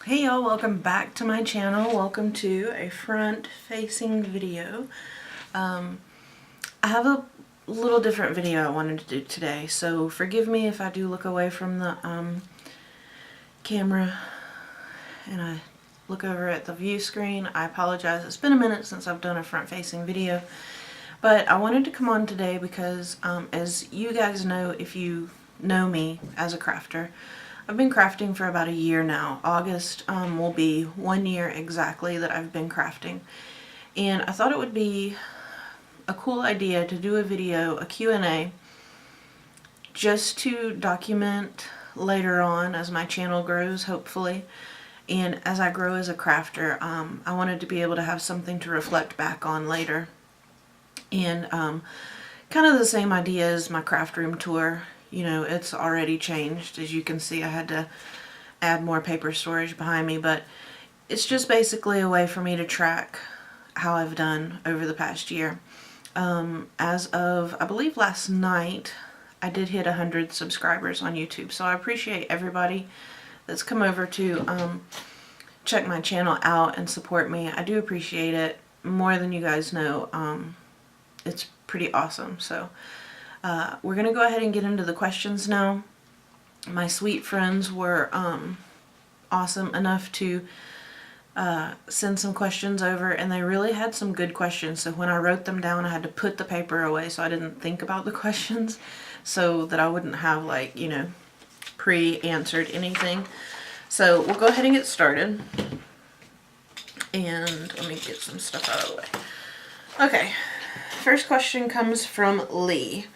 Hey y'all, welcome back to my channel. Welcome to a front-facing video. I have a little different video I wanted to do today, so forgive me if I do look away from the camera and I look over at the view screen. I apologize. It's been a minute since I've done a front-facing video, but I wanted to come on today because as you guys know, if you know me as a crafter, I've been crafting for about a year now. August will be 1 year exactly that I've been crafting. And I thought it would be a cool idea to do a video, a Q&A, just to document later on as my channel grows, hopefully. And as I grow as a crafter, I wanted to be able to have something to reflect back on later. And kind of the same idea as my craft room tour. You know, it's already changed. As you can see, I had to add more paper storage behind me, but it's just basically a way for me to track how I've done over the past year. As of, I believe last night, I did hit 100 subscribers on YouTube, so I appreciate everybody that's come over to check my channel out and support me. I do appreciate it more than you guys know. It's pretty awesome. So we're going to go ahead and get into the questions now. My sweet friends were awesome enough to send some questions over, and they really had some good questions. So when I wrote them down, I had to put the paper away so I didn't think about the questions, so that I wouldn't have, like, you know, pre-answered anything. So we'll go ahead and get started. And let me get some stuff out of the way. Okay, first question comes from Lee.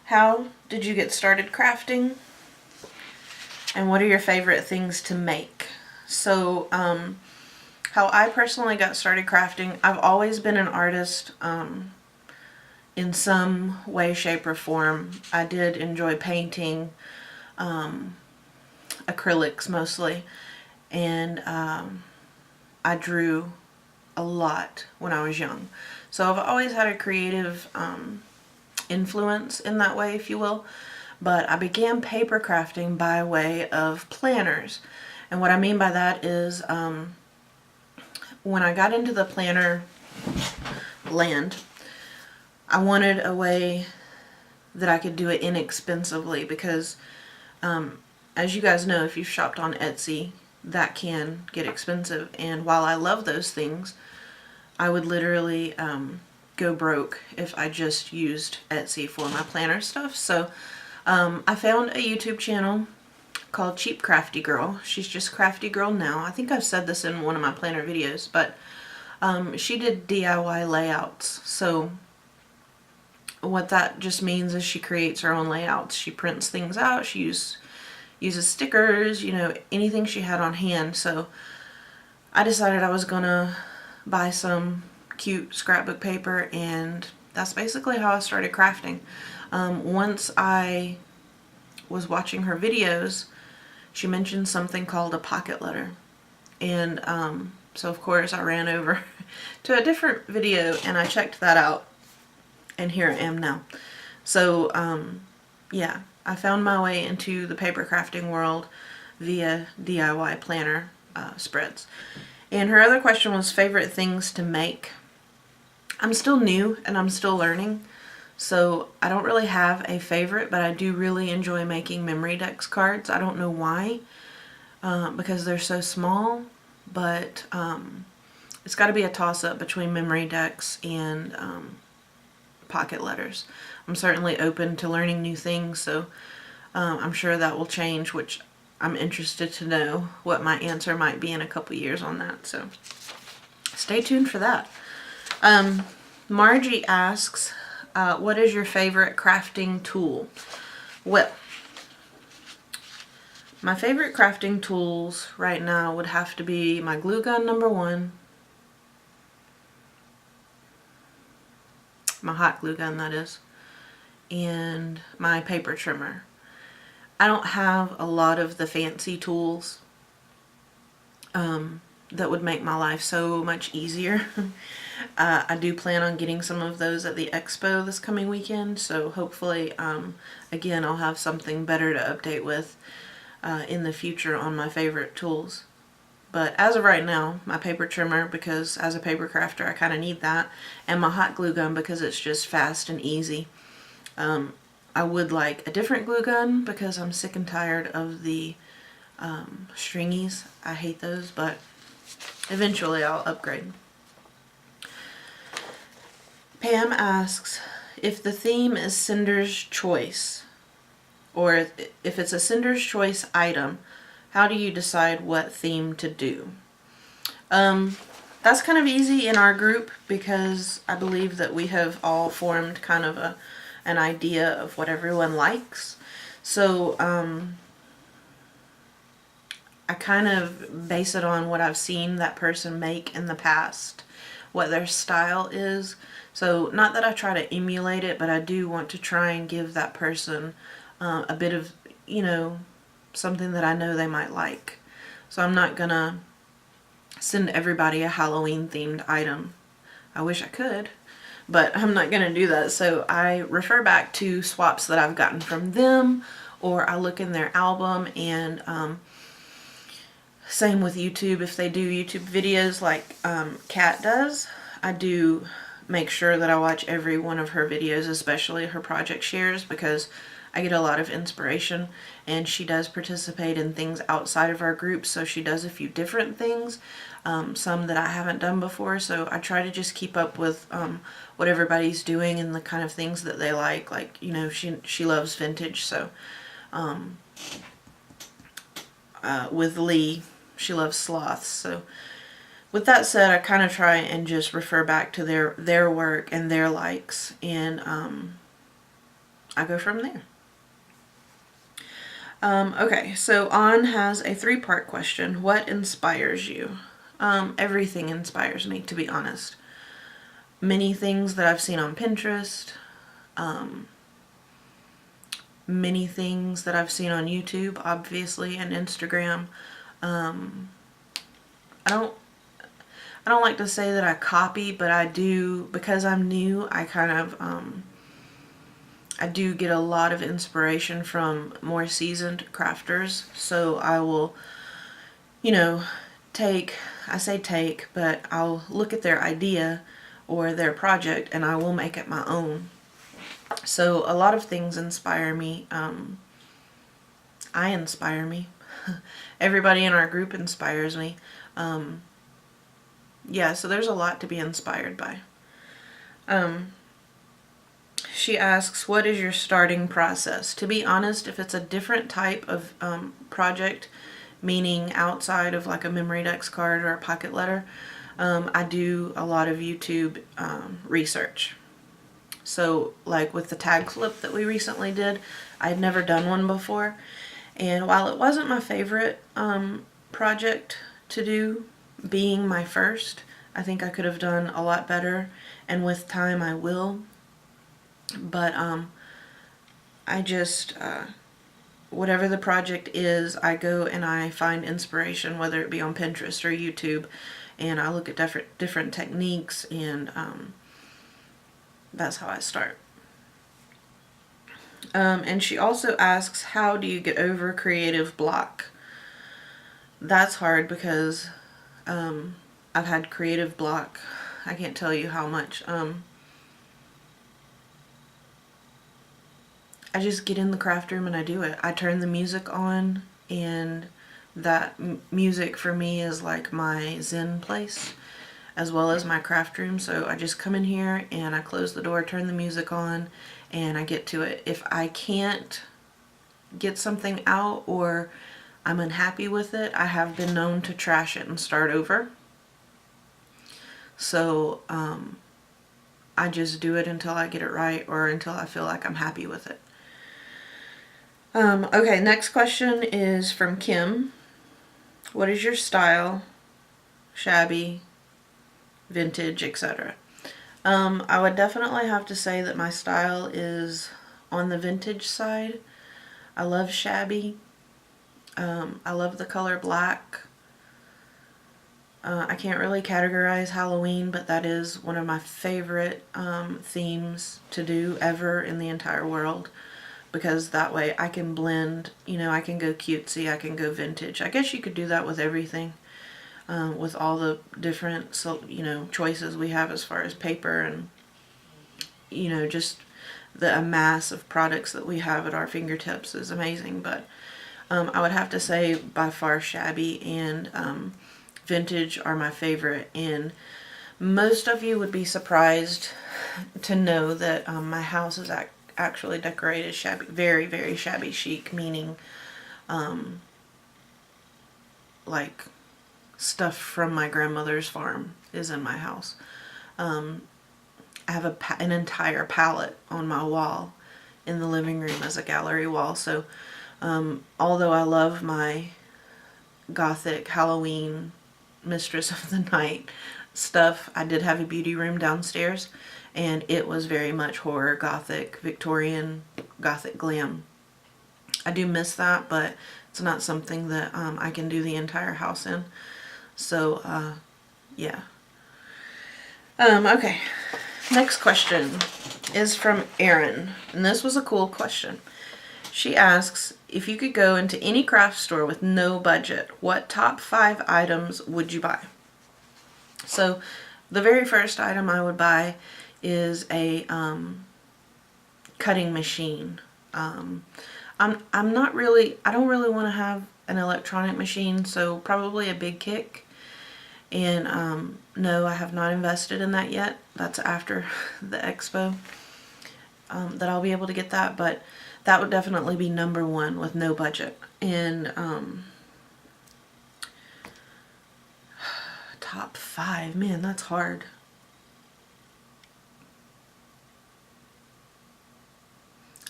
How did you get started crafting? And what are your favorite things to make? So, how I personally got started crafting, I've always been an artist in some way, shape, or form. I did enjoy painting, acrylics mostly, and I drew a lot when I was young. So I've always had a creative influence in that way, if you will. But I began paper crafting by way of planners. And what I mean by that is when I got into the planner land, I wanted a way that I could do it inexpensively, because as you guys know, if you've shopped on Etsy, that can get expensive. And while I love those things, I would literally go broke if I just used Etsy for my planner stuff. So I found a YouTube channel called Cheap Crafty Girl. She's just Crafty Girl now. I think I've said this in one of my planner videos, but she did DIY layouts. So what that just means is she creates her own layouts. She prints things out. She uses stickers, you know, anything she had on hand. So I decided I was gonna buy some cute scrapbook paper, and that's basically how I started crafting. Once I was watching her videos, she mentioned something called a pocket letter, and so of course I ran over to a different video and I checked that out, and here I am now. So yeah, I found my way into the paper crafting world via DIY planner spreads. And her other question was favorite things to make. I'm still new and I'm still learning, so I don't really have a favorite, but I do really enjoy making memory decks cards. I don't know why, because they're so small, but it's got to be a toss-up between memory decks and pocket letters. I'm certainly open to learning new things, so I'm sure that will change, which I'm interested to know what my answer might be in a couple years on that, so stay tuned for that. Margie asks, what is your favorite crafting tool? Well, my favorite crafting tools right now would have to be my glue gun #1, my hot glue gun that is, and my paper trimmer. I don't have a lot of the fancy tools that would make my life so much easier. I do plan on getting some of those at the expo this coming weekend, so hopefully, again, I'll have something better to update with in the future on my favorite tools. But as of right now, my paper trimmer, because as a paper crafter I kind of need that, and my hot glue gun because it's just fast and easy. I would like a different glue gun because I'm sick and tired of the stringies. I hate those, but eventually I'll upgrade. Pam asks if the theme is Cinder's choice, or if it's a Cinder's choice item, how do you decide what theme to do? That's kind of easy in our group because I believe that we have all formed kind of an idea of what everyone likes. So I kind of base it on what I've seen that person make in the past, what their style is. So not that I try to emulate it, but I do want to try and give that person a bit of, you know, something that I know they might like. So I'm not gonna send everybody a Halloween themed item. I wish I could, but I'm not gonna do that. So I refer back to swaps that I've gotten from them, or I look in their album, and same with YouTube. If they do YouTube videos like Kat does, I do make sure that I watch every one of her videos, especially her project shares, because I get a lot of inspiration, and she does participate in things outside of our group, so she does a few different things, some that I haven't done before, so I try to just keep up with what everybody's doing and the kind of things that they like, you know, she loves vintage, so with Lee, she loves sloths, so with that said, I kind of try and just refer back to their work and their likes, and I go from there. Okay, so On has a 3-part question. What inspires you? Everything inspires me, to be honest. Many things that I've seen on Pinterest, many things that I've seen on YouTube, obviously, and Instagram. I don't like to say that I copy, but I do, because I'm new, I kind of, I do get a lot of inspiration from more seasoned crafters, so I will, you know, but I'll look at their idea or their project and I will make it my own. So a lot of things inspire me. I inspire me. Everybody in our group inspires me. Yeah, so there's a lot to be inspired by. She asks, what is your starting process? To be honest, if it's a different type of project, meaning outside of like a memory dex card or a pocket letter, I do a lot of YouTube research. So like with the tag flip that we recently did, I had never done one before. And while it wasn't my favorite project to do, being my first, I think I could have done a lot better, and with time I will. But I just, whatever the project is, I go and I find inspiration, whether it be on Pinterest or YouTube, and I look at different techniques, and that's how I start. And she also asks, how do you get over creative block? That's hard because I've had creative block. I can't tell you how much. I just get in the craft room and I do it. I turn the music on, and that music for me is like my zen place as well as my craft room. So I just come in here and I close the door, turn the music on, and I get to it. If I can't get something out or I'm unhappy with it, I have been known to trash it and start over. So I just do it until I get it right or until I feel like I'm happy with it. Okay, next question is from Kim. What is your style? Shabby, vintage, etc. I would definitely have to say that my style is on the vintage side. I love shabby. I love the color black. I can't really categorize Halloween, but that is one of my favorite themes to do ever in the entire world, because that way I can blend, you know, I can go cutesy, I can go vintage. I guess you could do that with everything. with all the different, choices we have as far as paper and, just the mass of products that we have at our fingertips is amazing. But I would have to say by far shabby and vintage are my favorite. And most of you would be surprised to know that my house is actually decorated shabby, very, very shabby chic, meaning like stuff from my grandmother's farm is in my house. I have an entire palette on my wall in the living room as a gallery wall. So although I love my gothic Halloween Mistress of the Night stuff, I did have a beauty room downstairs, and it was very much horror, gothic, Victorian, gothic glam. I do miss that, but it's not something that I can do the entire house in. So yeah. Okay, next question is from Erin, and this was a cool question. She asks, if you could go into any craft store with no budget, what top 5 items would you buy? So the very first item I would buy is a cutting machine. I don't really want to have an electronic machine, so probably a Big Kick. And no, I have not invested in that yet. That's after the expo that I'll be able to get that, but that would definitely be number 1 with no budget. And top 5, man, that's hard.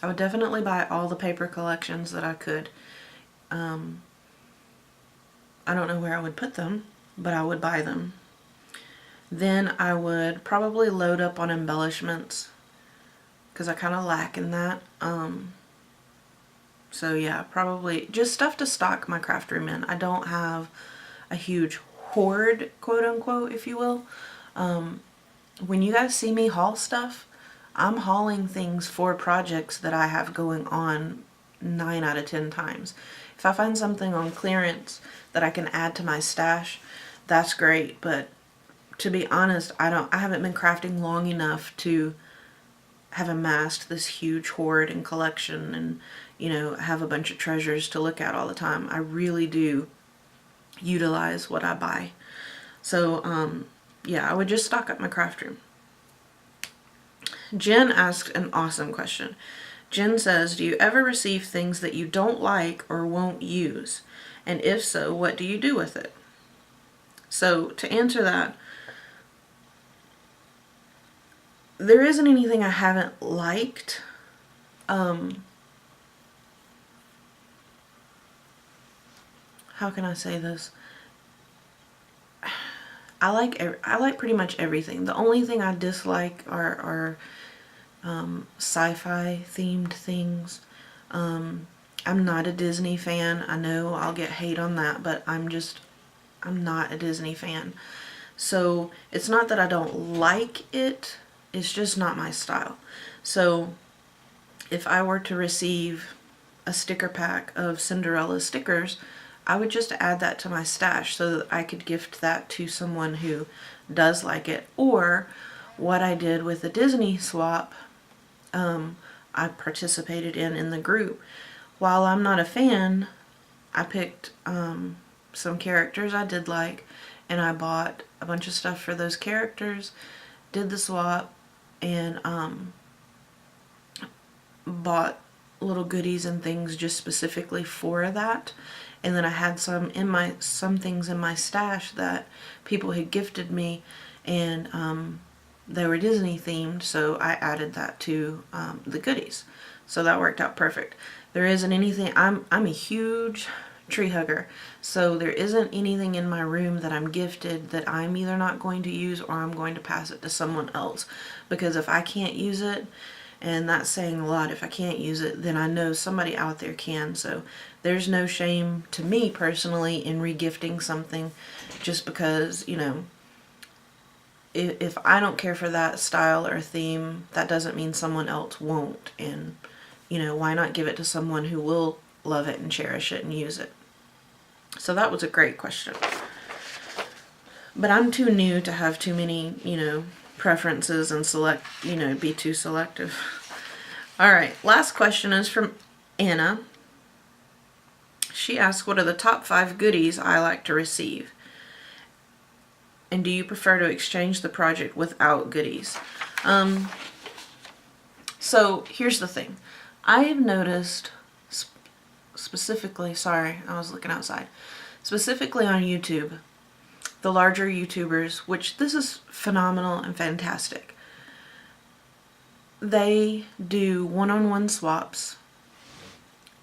I would definitely buy all the paper collections that I could. I don't know where I would put them, but I would buy them. Then I would probably load up on embellishments, because I kind of lack in that. So yeah, probably just stuff to stock my craft room in. I don't have a huge hoard, quote unquote, if you will. When you guys see me haul stuff, I'm hauling things for projects that I have going on 9 out of 10 times. If I find something on clearance that I can add to my stash, that's great. But to be honest, I haven't been crafting long enough to have amassed this huge hoard and collection and, have a bunch of treasures to look at all the time. I really do utilize what I buy. So, yeah, I would just stock up my craft room. Jen asked an awesome question. Jen says, do you ever receive things that you don't like or won't use? And if so, what do you do with it? So, to answer that, there isn't anything I haven't liked. How can I say this? I like pretty much everything. The only thing I dislike are sci-fi themed things. I'm not a Disney fan. I know I'll get hate on that, but I'm not a Disney fan. So it's not that I don't like it, it's just not my style. So if I were to receive a sticker pack of Cinderella stickers, I would just add that to my stash so that I could gift that to someone who does like it. Or what I did with the Disney swap, I participated in the group. While I'm not a fan, I picked some characters I did like, and I bought a bunch of stuff for those characters, did the swap, and bought little goodies and things just specifically for that. And then I had some things in my stash that people had gifted me, and they were Disney themed, so I added that to the goodies. So that worked out perfect. There isn't anything, I'm a huge tree hugger, so there isn't anything in my room that I'm gifted that I'm either not going to use or I'm going to pass it to someone else. Because if I can't use it, and that's saying a lot, if I can't use it, then I know somebody out there can. So there's no shame to me personally in regifting something, just because, if I don't care for that style or theme, that doesn't mean someone else won't. And, why not give it to someone who will love it and cherish it and use it? So that was a great question. But I'm too new to have too many, preferences and be too selective. All right, last question is from Anna. She asks, what are the top 5 goodies I like to receive? And do you prefer to exchange the project without goodies? So here's the thing. I have noticed specifically, sorry, I was looking outside, specifically on YouTube, the larger YouTubers, which this is phenomenal and fantastic, they do one-on-one swaps,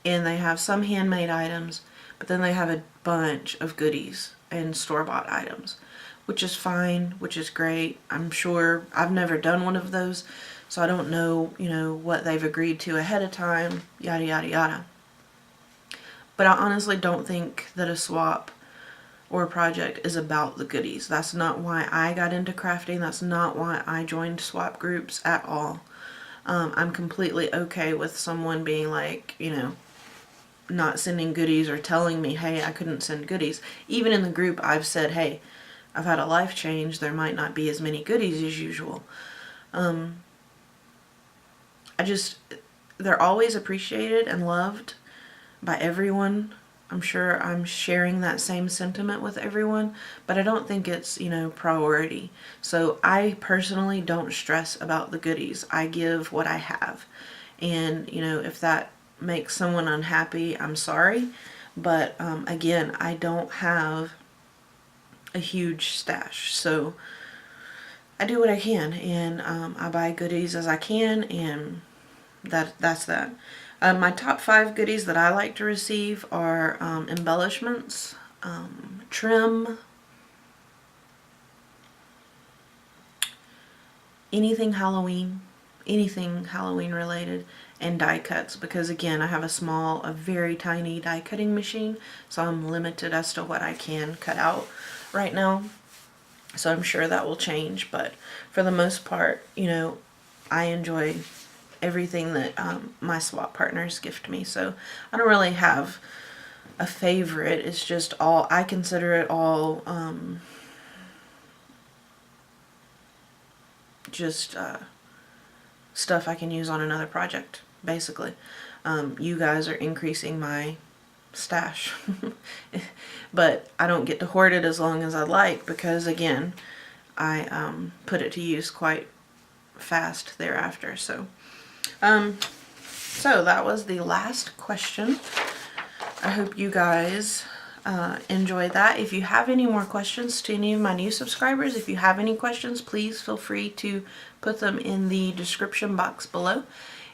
and they have some handmade items, but then they have a bunch of goodies and store-bought items, which is fine, which is great. I'm sure I've never done one of those, so I don't know, what they've agreed to ahead of time, yada, yada, yada. But I honestly don't think that a swap or a project is about the goodies. That's not why I got into crafting. That's not why I joined swap groups at all. I'm completely okay with someone being like, not sending goodies or telling me, hey, I couldn't send goodies. Even in the group, I've said, hey, I've had a life change. There might not be as many goodies as usual. They're always appreciated and loved by everyone. I'm sure I'm sharing that same sentiment with everyone, but I don't think it's, priority. So I personally don't stress about the goodies. I give what I have. And, if that makes someone unhappy, I'm sorry. But, again, I don't have a huge stash. So I do what I can, and I buy goodies as I can, and that's that. My top 5 goodies that I like to receive are embellishments, trim, anything Halloween related, and die cuts, because again, I have a very tiny die cutting machine, so I'm limited as to what I can cut out right now. So I'm sure that will change, but for the most part, I enjoy everything that my swap partners gift me. So I don't really have a favorite. It's just I consider it all just stuff I can use on another project, basically. You guys are increasing my stash. But I don't get to hoard it as long as I'd like, because again, I put it to use quite fast thereafter. So that was the last question. I hope you guys enjoyed that. If you have any more questions to any of my new subscribers, if you have any questions, please feel free to put them in the description box below,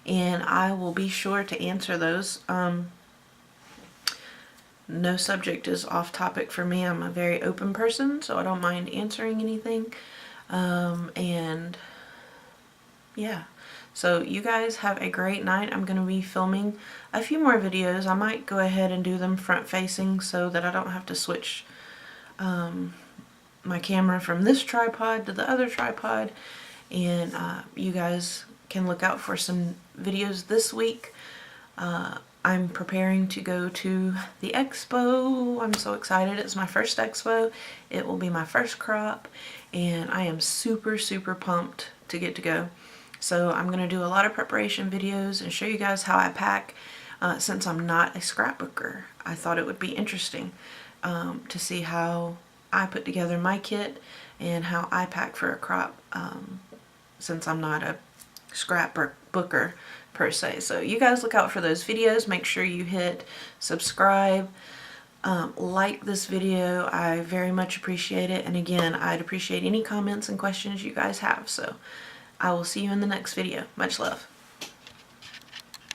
and I will be sure to answer those. No subject is off topic for me. I'm a very open person, so I don't mind answering anything. And yeah. So you guys have a great night. I'm going to be filming a few more videos. I might go ahead and do them front facing so that I don't have to switch my camera from this tripod to the other tripod. And you guys can look out for some videos this week. I'm preparing to go to the expo. I'm so excited. It's my first expo. It will be my first crop, and I am super, super pumped to get to go. So I'm going to do a lot of preparation videos and show you guys how I pack. Since I'm not a scrapbooker, I thought it would be interesting to see how I put together my kit and how I pack for a crop, since I'm not a scrapbooker per se. So you guys look out for those videos. Make sure you hit subscribe, like this video. I very much appreciate it. And again, I'd appreciate any comments and questions you guys have. So I will see you in the next video. Much love.